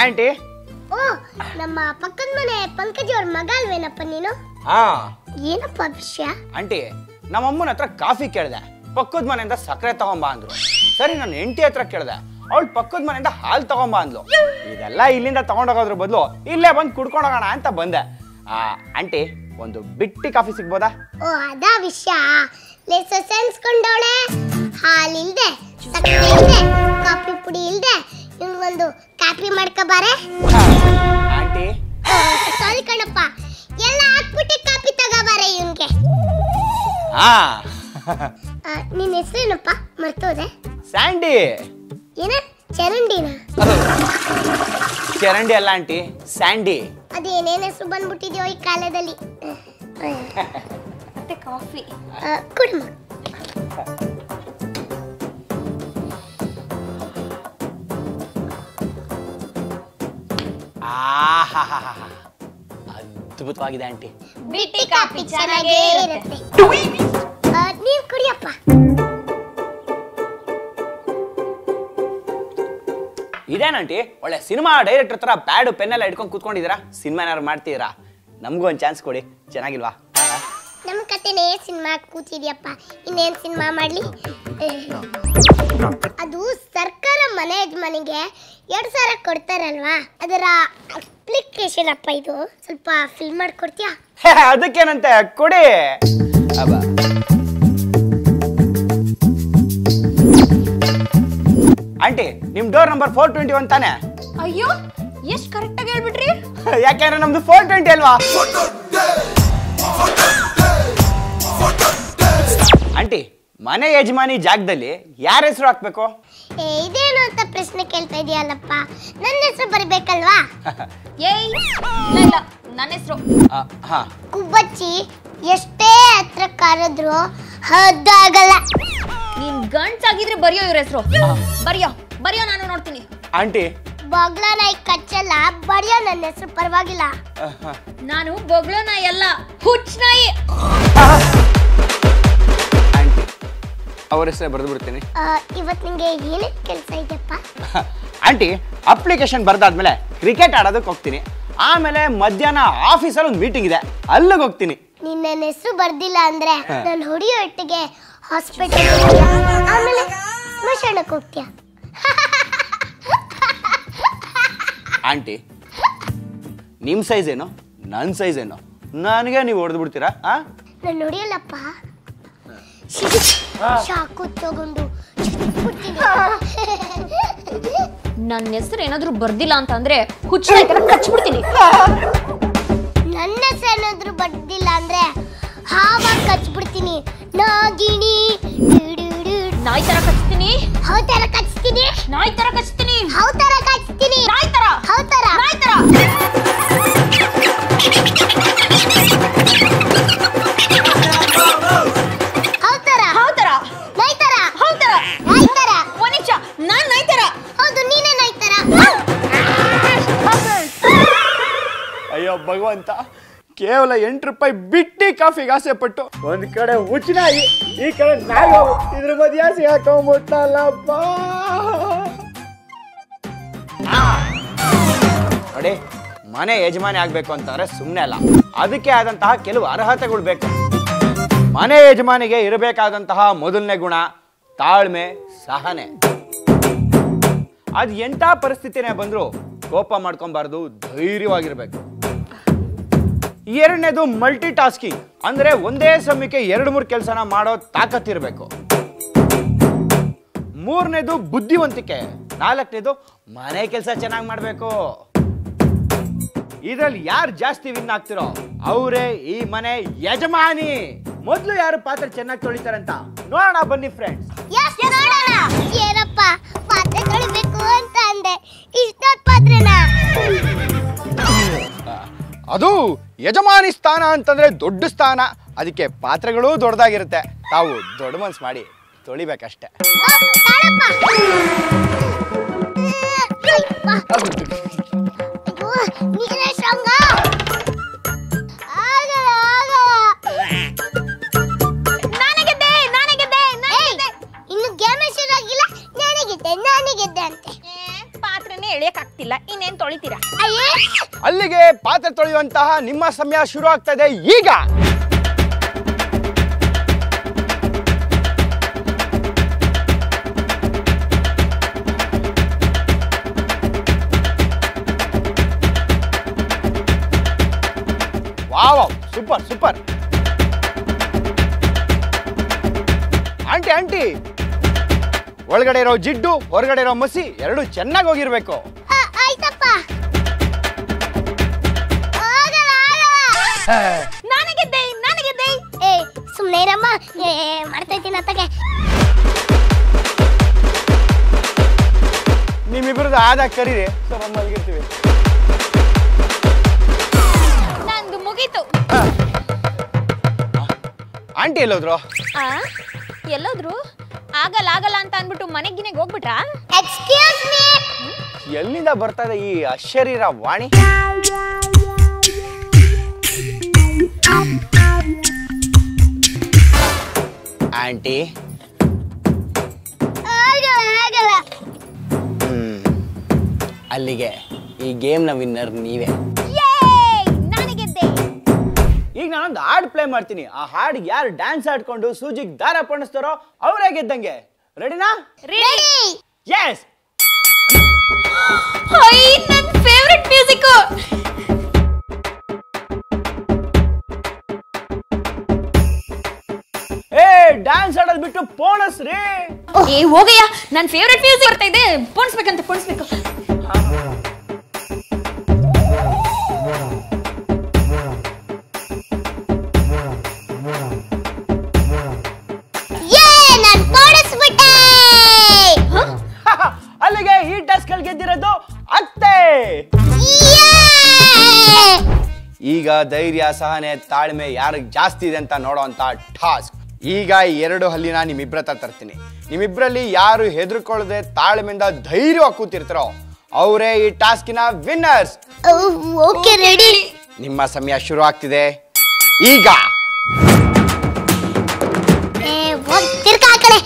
Aunty ಓ ನಮ್ಮ ಪಕ್ಕದ ಮನೆ ಪಂಕಜ್ ಅವ್ರ ಮಗ ಅಲ್ವೇನಪ್ಪ ನೀನು? ಹಾ ಏನಪ್ಪ ವಿಷಯ? ಆಂಟಿ ನಮ್ಮ ಅಮ್ಮನ ಹತ್ರ ಕಾಫಿ ಕೇಳಿದೆ, ಪಕ್ಕದ ಮನೆಯಿಂದ ಸಕ್ಕರೆ ತಗೊಂಬಾ ಅಂದ್ರು. ಸರಿ ನಾನು ಹೆಂಡತಿ ಹತ್ರ ಕೇಳಿದೆ, ಅವಳು ಪಕ್ಕದ ಮನೆಯಿಂದ ಹಾಲು ತಗೊಂಬಾ ಅಂದ್ಲು. ಇದೆಲ್ಲ ಇಲ್ಲಿಂದ ತಗೊಂಡೋಗೋದ್ರ ಬದಲು ಇಲ್ಲೇ ಬಂದು ಕುಡ್ಕೊಂಡೋಗೋಣ ಅಂತ ಬಂದೆ. ಆಂಟಿ ಒಂದು ಬಿಟ್ಟಿ ಕಾಫಿ ಸಿಗ್ಬೋದಾ? ಓ ಅದಾ ವಿಷಯ. ಲೆಸ ಸೆನ್ಸ್ಕೊಂಡವಳೆ, ಹಾಲಿಲ್ದೆ ಸಕ್ಕರೆ ಇಲ್ದೆ ಕಾಫಿ ಪುಡಿ ಇಲ್ದೆ ಒಂದು ಕಾಫಿ ಮಾಡ್ಕೋಬಾರೆ. ಆಂಟಿ ಸಾರಿ ಕಣಪ್ಪ, ಎಲ್ಲ ಹಾಕ್ಬಿಟ್ಟು ಕಾಫಿ ತಗೋಬಾರೆ ಇವನ್ಗೆ. ನಿನ್ನ ಹೆಸರೇನಪ್ಪ ಮರ್ತೋದೆ? ಸ್ಯಾಂಡಿ. ಏನ ಚರಂಡಿನ? ಚರಂಡಿ ಅಲ್ಲ ಆಂಟಿ, ಸ್ಯಾಂಡಿ. ಅದೇನೇನ್ ಹೆಸರು ಬಂದ್ಬಿಟ್ಟಿದ್ಯೋ ಈ ಕಾಲದಲ್ಲಿ. ಮತ್ತೆ ಕಾಫಿ ಕುಡಿಮ. ಅದ್ಭುತವಾಗಿದೆ ಆಂಟಿ. ಬಿಟ್ಟಿ ಕಾಫಿ ಚೆನ್ನಾಗೇ ಇರುತ್ತೆ. ನೀವ್ ಕುಡಿಯಪ್ಪ. ಇದೇನಂಟಿ ಒಳ್ಳೆ ಸಿನಿಮಾ ಡೈರೆಕ್ಟರ್ ತರ ಪ್ಯಾಡು ಪೆನ್ನೆಲ್ಲ ಇಟ್ಕೊಂಡು ಕೂತ್ಕೊಂಡಿದ್ದೀರಾ? ಸಿನಿಮಾ ಏನಾದ್ರು ಮಾಡ್ತಿದ್ದೀರಾ? ನಮಗೂ ಒಂದು ಚಾನ್ಸ್ ಕೊಡಿ, ಚೆನ್ನಾಗಿಲ್ವಾ? ನಮ್ಮ ಕತೆನೇ ಸಿನಿಮಾ ಕೂತಿದ್ಯಪ್ಪ, ಇನ್ನೇನ್ ಸಿನಿಮಾ ಮಾಡ್ಲಿ? ಅದು ಸರ್ಕಾರ ಮನೆ ಯಜಮಾನಿಗೆ 2,000 ಕೊಡ್ತಾರಲ್ವಾ, ಅದರ ಅಪ್ಲಿಕೇಶನ್ ಅಪ್ಪ ಇದು. ಸ್ವಲ್ಪ ಫಿಲ್ ಮಾಡ್ಕೊಡ್ತೀಯಾ? ಅದಕ್ಕೇನಂತೆ ಕೊಡಿ. ಆಂಟಿ ನಿಮ್ ಡೋರ್ ನಂಬರ್ 421 ತಾನೆ? ಅಯ್ಯೋ ಎಷ್ಟು ಕರೆಕ್ಟ್ ಆಗಿ ಹೇಳ್ಬಿಟ್ರಿ. ಯಾಕೆಂದ್ರೆ ನಮ್ದು 420 ಅಲ್ವಾ? ಆಂಟಿ ಮನೆ ಯಜಮಾನಿ ಜಾಗದಲ್ಲಿ ಯಾರ ಹೆಸರು ಹಾಕ್ಬೇಕು? ಇದೇನು ಅಂತ ಪ್ರಶ್ನೆ ಕೇಳ್ತಾ ಇದೆಯಲ್ಲಪ್ಪ, ನನ್ನ ಹೆಸರು ಬರಬೇಕಲ್ವಾ? ಏಯ್ ಇಲ್ಲ ನನ್ನ ಹೆಸರು. ಕುಬ್ಬಚ್ಚಿ ಎಷ್ಟೇ ಹತ್ರ ಕಾರಿದ್ರು ಹದ್ದಾಗಲ್ಲ. ನೀನ್ ಗಂಟ್ಸಾಗಿದ್ರೆ ಬರೆಯೋ ಇವ್ರ ಹೆಸರು. ಬರೆಯೋ ನಾನು ನೋಡ್ತೀನಿ. ಆಂಟಿ ಬಗ್ಲ ನಾಯಿ ಕಚ್ಚಲ್ಲ, ಬರೆಯೋ ನನ್ನ ಹೆಸರು ಪರವಾಗಿಲ್ಲ. ನಾನು ಬೊಗ್ಳೋ ನಾಯಿ ಅಲ್ಲ, ಹುಚ್ಚ ನಾಯಿ. ಆಂಟಿ ಅವ್ರ ಹೆಸರೇ ಬರೆದು ಬಿಡ್ತೀನಿ. ಇವತ್ತು ನಿಂಗೆ ಏನೇನು ಕೆಲಸ ಇದೆಯಪ್ಪ? ಆಂಟಿ ಅಪ್ಲಿಕೇಶನ್ ಬರ್ದಾದ್ಮೇಲೆ ಕ್ರಿಕೆಟ್ ಆಡೋದಕ್ಕೆ ಹೋಗ್ತೀನಿ. ಆಮೇಲೆ ಮಧ್ಯಾಹ್ನ ಆಫೀಸಲ್ಲಿ ಒಂದು ಮೀಟಿಂಗ್ ಇದೆ, ಅಲ್ಲಿಗೆ ಹೋಗ್ತೀನಿ. ನಿನ್ನ ಹೆಸರು ಬರ್ದಿಲ್ಲ ಅಂದ್ರೆ ನಾನು ಹೊಡಿಯೋ ಒಟ್ಟಿಗೆ ಹಾಸ್ಪಿಟಲ್, ಆಮೇಲೆ ಸ್ಮಶಾನಕ್ಕೆ ಹೋಗ್ತೀಯ. ಆಂಟಿ ನಿಮ್ಮ ಸೈಜ್ ಏನು, ನನ್ನ ಸೈಜ್ ಏನು? ನನಗೆ ನೀವು ಹೊಡೆದು ಬಿಡ್ತೀರಾ? ನಾನು ನೋಡಿಯಲ್ಲಪ್ಪ, ಚಾಕು ತಗೊಂಡು ನನ್ನ ಹೆಸರು ಏನಾದ್ರು ಬರ್ದಿಲ್ಲ ಅಂತ ಅಂದ್ರೆ ಹುಚ್ಚ ನಾಯಿ ತರ ಕಚ್ಬಿಡ್ತೀನಿ. ನನ್ನ ಹೆಸರು ಏನಾದ್ರು ಬರ್ದಿಲ್ಲ ಅಂದ್ರೆ ಹಾವಾಗಿ ಕಚ್ಬಿಡ್ತೀನಿ. ನಾಗಿಣಿ ನಾಯಿ ತರ ಕಚ್ತೀನಿ, ಹೌ ತರ ಕಚ್ತೀನಿ, ನಾಯಿ ತರ ಕಚ್ತೀನಿ, ಹೌ ತರ ಕಚ್ತೀನಿ, ನಾಯಿ ತರ, ಹೌ ತರ, ನಾಯಿ ತರ. ನಾನ್ ನಾಯಿ ತರ. ಹೌದು ನೀನೇ ನಾಯಿ ತರ. ಅಯ್ಯೋ ಭಗವಂತ, ಕೇವಲ 8 ರೂಪಾಯಿ ಬಿಟ್ಟಿ ಕಾಫಿಗೆ ಆಸೆ ಪಟ್ಟು ಒಂದ್ ಕಡೆ ಹುಚ್ಚನಾಗಿ ಈ ಕಡೆ ನಾಯಿ, ಇದ್ರ ಮಧ್ಯ ಸಿಗಾಕೊಂಡ್ಬಿಟ್ಟಲ್ಲಪ್ಪ. ನೋಡಿ ಮನೆ ಯಜಮಾನಿ ಆಗ್ಬೇಕು ಅಂತಂದ್ರೆ ಸುಮ್ಮನೆ ಅಲ್ಲ, ಅದಕ್ಕೆ ಆದಂತಹ ಕೆಲವು ಅರ್ಹತೆಗಳು ಬೇಕು. ಮನೆ ಯಜಮಾನಿಗೆ ಇರಬೇಕಾದಂತಹ ಮೊದಲನೇ ಗುಣ ತಾಳ್ಮೆ, ಸಹನೆ. ಅದು ಎಂಥ ಪರಿಸ್ಥಿತಿನೇ ಬಂದರೂ ಕೋಪ ಮಾಡ್ಕೊಬಾರ್ದು, ಧೈರ್ಯವಾಗಿರ್ಬೇಕು. ಎರಡನೇದು ಮಲ್ಟಿ ಟಾಸ್ಕಿಂಗ್, ಅಂದ್ರೆ ಒಂದೇ ಸಮಯಕ್ಕೆ 2-3 ಕೆಲಸನ ಮಾಡೋ ತಾಕತ್ತಿರಬೇಕು. ಮೂರನೇದು ಬುದ್ಧಿವಂತಿಕೆ. 4ನೇದು ಮನೆ ಕೆಲಸ ಚೆನ್ನಾಗಿ ಮಾಡಬೇಕು. ಇದರಲ್ಲಿ ಯಾರು ಜಾಸ್ತಿ ವಿನ್ ಆಗ್ತಿರೋ ಅವರೇ ಈ ಮನೆ ಯಜಮಾನಿ. ಮೊದಲು ಯಾರು ಪಾತ್ರೆ ಚೆನ್ನಾಗಿ ತೊಳಿತಾರಂತ ನೋಡೋಣ ಬನ್ನಿ ಫ್ರೆಂಡ್ಸ್. ಏನಪ್ಪ ಪಾತ್ರೆ ತೊಳಿಬೇಕು ಅಂತ ಅಂದೆ, ಇಷ್ಟೊತ್ತು ಪಾತ್ರೆನಾ? ಅದು ಯಜಮಾನಿ ಸ್ಥಾನ ಅಂತಂದ್ರೆ ದೊಡ್ಡ ಸ್ಥಾನ, ಅದಕ್ಕೆ ಪಾತ್ರೆಗಳು ದೊಡ್ಡದಾಗಿರುತ್ತೆ. ತಾವು ದೊಡ್ಡ ಮನ್ಸು ಮಾಡಿ ತೊಳಿಬೇಕಷ್ಟೆ. ಇನ್ನು ಗೇಮ್ ಶುರು ಆಗಿಲ್ಲ, ನಾನೇ ಗೆದ್ದೆ ಅಂತೆ. ಪಾತ್ರೆನೇ ಪಾತ್ರೆನೇ ಎಳಿಯಕ್ ಆಗ್ತಿಲ್ಲ, ಇನ್ನೇನ್ ತೊಳಿತೀರಾ? ಅಲ್ಲಿಗೆ ಪಾತ್ರೆ ತೊಳೆಯುವಂತಹ ನಿಮ್ಮ ಸಮಯ ಶುರು ಆಗ್ತದೆ ಈಗ. Wow, super super. Aunty aunty, ಒಳಗಡೆ ಇರೋ ಜಿಡ್ಡು ಹೊರಗಡೆ ಇರೋ ಮಸಿ ಎರಡು ಚೆನ್ನಾಗಿ ಹೋಗಿರ್ಬೇಕು. ಆಯ್ತಪ್ಪ. ನನಗೆ ಏ ಸುಮ್ಮನೆ ಇರಮ್ಮ, ಮಾಡ್ತಾ ಇದ್ದೀನಿ ಅತ್ತಗೆ. ನಿಮ್ಮಿಬ್ರದ್ದು ಆದಾಗ ಕರೀರಿ, ಸ್ವಲ್ಪ ಮಲಗಿರ್ತೀವಿ. ನಂದು ಮುಗೀತು. ಆಂಟಿ ಎಲ್ಲೋದ್ರು? ಎಲ್ಲೋದ್ರು? ಆಗಲ್ಲ ಅಂತ ಅನ್ಬಿಟ್ಟು ಮನೆಗಿನೆಗೆ ಹೋಗ್ಬಿಟ್ರಾ? Excuse me. ಎಲ್ಲಿಂದ ಬರ್ತಾ ಇದೆ ಈ ಅಶರೀರ ವಾಣಿ? ಆಂಟಿ, ಅಲ್ಲಿಗೆ ಈ ಗೇಮ್ನ ವಿನ್ನರ್ ನೀವೇ. ಈಗ ನಾನೊಂದು ಹಾಡ್ ಪ್ಲೇ ಮಾಡ್ತೀನಿ. ಆ ಹಾಡಿಗೆ ಯಾರು ಡ್ಯಾನ್ಸ್ ಆಡ್ಕೊಂಡು ಸೂಜಿಗೆ ದಾರ ಪಣಿಸ್ತಾರೋ ಅವರೇ ಗೆದ್ದಂಗೆ. ರೆಡಿನಾ? ರೆಡಿ. ಎಸ್. ನನ್ನ ಫೇವರಿಟ್ ಮ್ಯೂಸಿಕ್. ಏ, ಡ್ಯಾನ್ಸ್ ಆಡೋದು ಬಿಟ್ಟು ಪೋಣಿಸ್ರಿ. ಏ ಹೋಗಯ್ಯ, ನನ್ನ ಫೇವರಿಟ್ ಮ್ಯೂಸಿಕ್ ಬರ್ತಾ ಇದೆ, ಪೋಣಿಸ್ಬೇಕಂತ ಪೋಣಿಸ್ಬೇಕು. ಅಲ್ಲಿಗೆ ಈ ಟಾಸ್ಕ್ ಅಲ್ಲಿ ಗೆದ್ದಿರೋದು ಅತ್ತೆ. ಈಗ ಧೈರ್ಯ, ಸಹನೆ, ತಾಳ್ಮೆ ಯಾರಿಗೆ ಜಾಸ್ತಿ ಇದೆ ಅಂತ ನೋಡೋಂತ ಟಾಸ್ಕ್. ಈಗ 2 ಹಲ್ಲಿನ ನಿಮ್ಮಿಬ್ರ ಹತ್ರ ತರ್ತೀನಿ. ನಿಮ್ಮಿಬ್ರಲ್ಲಿ ಯಾರು ಹೆದರ್ಕೊಳ್ಳದೆ ತಾಳ್ಮೆಯಿಂದ ಧೈರ್ಯವಾಗಿ ಕೂತಿರ್ತಾರೋ ಅವರೇ ಈ ಟಾಸ್ಕಿನ ವಿನ್ನರ್ಸ್. Okay, ready. ನಿಮ್ಮ ಸಮಯ ಶುರು ಆಗ್ತಿದೆ ಈಗ. ತಿರ್ಗಾ ಆ ಕಡೆ.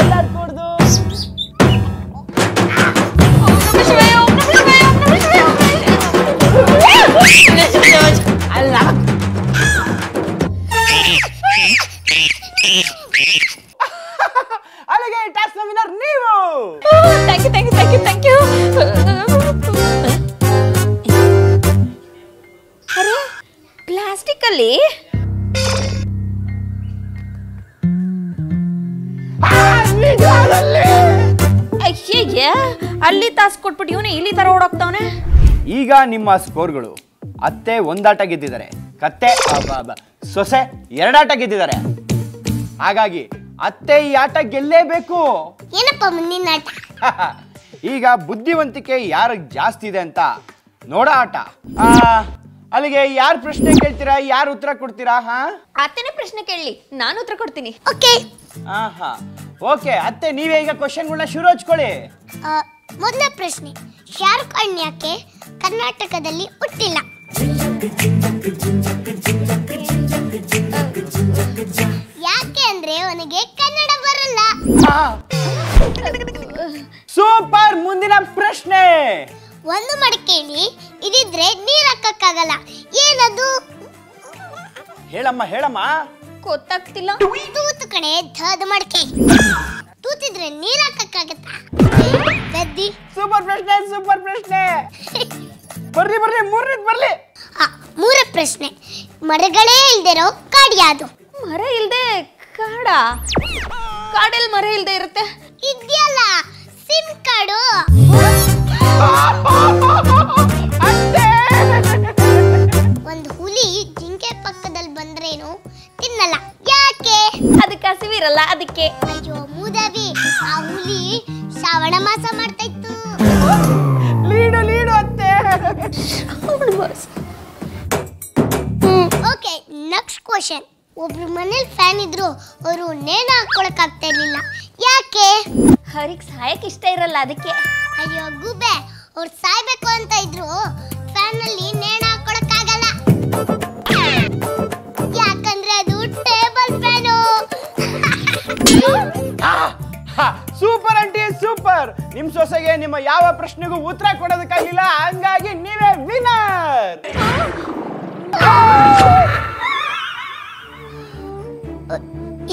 ಅಳ್ಳಾಡ್ಕೊಡ್ದು. ಅಲ್ಲ, ಅಲ್ಲಿಗೆ ಟಾಸ್ಕ್ ವಿನ್ನರ್ ನೀವು. Thank you. ಅರೆ, ಪ್ಲಾಸ್ಟಿಕ್ ಅಲ್ಲಿ ಅಯ್ಯಯ್ಯ, ಅಲ್ಲಿ ತಾಸ್ ಕೊಟ್ಬಿಟ್ಟು ಇವನೇ ಇಲ್ಲಿ ತರ ಓಡೋಗ್ತಾವನೆ. ಈಗ ನಿಮ್ಮ ಸ್ಕೋರ್ಗಳು: ಅತ್ತೆ 1 ಆಟ ಗೆದ್ದಿದ್ದಾರೆ, ಕತ್ತೆ ಸೊಸೆ 2 ಆಟ ಗೆದ್ದಿದ್ದಾರೆ. ಹಾಗಾಗಿ ಅತ್ತೆ ಈ ಆಟ ಗೆಲ್ಲೇಬೇಕು. ಏನಪ್ಪ ಮುಂದಿನ ಆಟ? ಈಗ ಬುದ್ಧಿವಂತಿಕೆ ಯಾರಿಗೆ ಜಾಸ್ತಿ ಇದೆ ಅಂತ ನೋಡೋ ಆಟ. ಅಲ್ಲಿಗೆ ಯಾರು ಪ್ರಶ್ನೆ ಕೇಳ್ತೀರಾ, ಯಾರು ಉತ್ತರ ಕೊಡ್ತೀರಾ? ಅತ್ತೆನೇ ಪ್ರಶ್ನೆ ಕೇಳಲಿ, ನಾನು ಉತ್ತರ ಕೊಡ್ತೀನಿ. ಓಕೆ. ಓಕೆ, ಅತ್ತೆ ನೀವೇ ಈಗ ಕ್ವಶನ್ಗಳನ್ನ ಶುರು ಹಚ್ಕೊಳ್ಳಿ. ಮೊದಲ ಪ್ರಶ್ನೆ: ಶಾರುಖ್ ಖಾನ್ ಯಾಕೆ ಕರ್ನಾಟಕದಲ್ಲಿ ಹುಟ್ಟಿಲ್ಲ? ಯಾಕೆ ಅಂದ್ರೆ ಅವನಿಗೆ ಕನ್ನಡ ಬರಲ್ಲ. ಸೂಪರ್. ಮುಂದಿನ ಪ್ರಶ್ನೆ: ಒಂದು ಮಡಿಕೆಯಲ್ಲಿ ಇದಿದ್ರೆ ನೀರ್ ಹಾಕಕ್ಕಾಗಲ್ಲ, ಏನದು? ಹೇಳಮ್ಮ. ಗೊತ್ತಾಗ್ತಿಲ್ಲ. ತೂತು ಕಣೆ, ಧದ ಮಡಿಕೆ. ತೂತಿದ್ರೆ ನೀರ್ ಹಾಕಕ್ಕಾಗತ್ತಾ? ಗದ್ದಿ. ಸೂಪರ್ ಪ್ರಶ್ನೆ. ಬರ್ಲಿ ಮೂರನೇದು ಬರ್ಲಿ. ಮೂರ ಪ್ರಶ್ನೆ: ಮರಗಳೇ ಇಲ್ದಿರೋ ಕಾಡು ಯಾವುದು? ಮರ ಇಲ್ದೆ ಕಾಡಾ? ಕಾಡಲ್ಲಿ ಮರ ಇಲ್ದೆ ಇರುತ್ತೆ? ಇದೆಯಲ್ಲ, ಸಿಮ್ ಕಾಡು. ಒಂದು ಹುಲಿ ಜಿಂಕೆ ಪಕ್ಕದಲ್ಲಿ ಬಂದ್ರೇನು ತಿನ್ನಲ್ಲ, ಯಾಕೆ? ಅದಕ್ಕೆ ಹಸಿವಿರಲ್ಲ, ಅದಕ್ಕೆ. ಅಯ್ಯೋ ಮೂದವಿ, ಆ ಹುಲಿ ಶ್ರಾವಣ ಮಾಸ ಮಾಡ್ತಾ ಇತ್ತು. ಲೀಡು ಅತ್ತೆ. ಓಕೆ, ನೆಕ್ಸ್ಟ್ ಕ್ವಶನ್: ಒಬ್ರು ಮನೇಲಿ ಫ್ಯಾನ್ ಇದ್ರು ಅವರು ನೇಣು ಹಾಕೊಳಕ್ ಆಗ್ತಾ ಇರ್ಲಿಲ್ಲ, ಯಾಕೆ? ಅವ್ರಿಗೆ ಸಾಯಕ್ ಇಷ್ಟ ಇರಲ್ಲ, ಅದಕ್ಕೆ. ಅಯ್ಯೋ ಗುಬೆ, ಅವ್ರು ಸಾಯ್ಬೇಕು ಅಂತ ಇದ್ರು ಫ್ಯಾನ್ ಅಲ್ಲಿ ನೇಣು ಸೂಪರ್ ಆಂಟಿ ಸೂಪರ್. ನಿಮ್ ಸೊಸೆಗೆ ನಿಮ್ಮ ಯಾವ ಪ್ರಶ್ನೆಗೂ ಉತ್ತರ ಕೊಡೋದಕ್ಕಾಗಿಲ್ಲ, ಹಂಗಾಗಿ ನೀವೇ ವಿನರ್.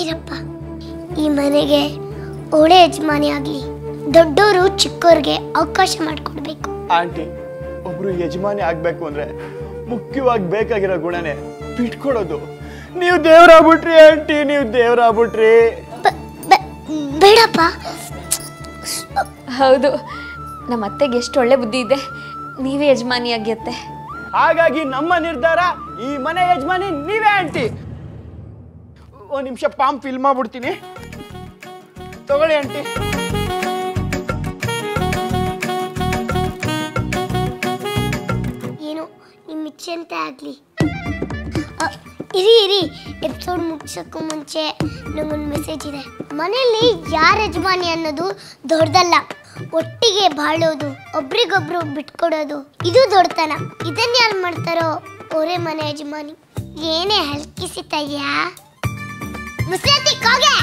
ಇರಪ್ಪ, ಈ ಮನೆಗೆ ಒಳ್ಳೆ ಯಜಮಾನಿ ಆಗ್ಲಿ, ದೊಡ್ಡವರು ಚಿಕ್ಕವ್ರಿಗೆ ಅವಕಾಶ ಮಾಡಿಕೊಡ್ಬೇಕು. ಆಂಟಿ, ಒಬ್ರು ಯಜಮಾನಿ ಆಗ್ಬೇಕು ಅಂದ್ರೆ ಮುಖ್ಯವಾಗಿ ಬೇಕಾಗಿರೋ ಗುಣನೇ ಬಿಟ್ಕೊಡೋದು. ನೀವು ದೇವ್ರಾಗ್ಬಿಟ್ರಿ ಆಂಟಿ, ನೀವು ದೇವ್ರಾಗ್ಬಿಟ್ರಿ. ಬೇಡಪ್ಪ. ಹೌದು, ನಮ್ಮ ಅತ್ತೆಗೆ ಎಷ್ಟು ಒಳ್ಳೆ ಬುದ್ಧಿ ಇದೆ, ನೀವೇ ಯಜಮಾನಿಯಾಗಿ ಅತ್ತೆ. ಹಾಗಾಗಿ ನಮ್ಮ ನಿರ್ಧಾರ, ಈ ಮನೆ ಯಜಮಾನಿ ನೀವೇ ಆಂಟಿ. ಒಂದ್ ನಿಮಿಷ ಪಾಮ್ ಫಿಲ್ ಮಾಡ್ಬಿಡ್ತೀನಿ, ತಗೊಳ್ಳಿ ಆಂಟಿ. ಏನು ನಿಮ್ಮ ಇಚ್ಛೆ ಅಂತ ಆಗ್ಲಿ. ಇರಿ ಎಪಿಸೋಡ್ ಮುಗಿಸೋಕ್ಕೂ ಮುಂಚೆ ನಂಗೊಂದು ಮೆಸೇಜ್ ಇದೆ. ಮನೆಯಲ್ಲಿ ಯಾರ ಯಜಮಾನಿ ಅನ್ನೋದು ದೊಡ್ಡದಲ್ಲ, ಒಟ್ಟಿಗೆ ಬಾಳೋದು, ಒಬ್ರಿಗೊಬ್ರು ಬಿಟ್ಕೊಡೋದು, ಇದು ದೊಡ್ಡತನ. ಇದನ್ನ ಯಾರು ಮಾಡ್ತಾರೋ ಅವರೇ ಮನೆ ಯಜಮಾನಿ. ಏನೇ ಹಲ್ಕಿಸಿತಯ್ಯ ಮುಸ್ಸತಿ ಕೋಗೆ.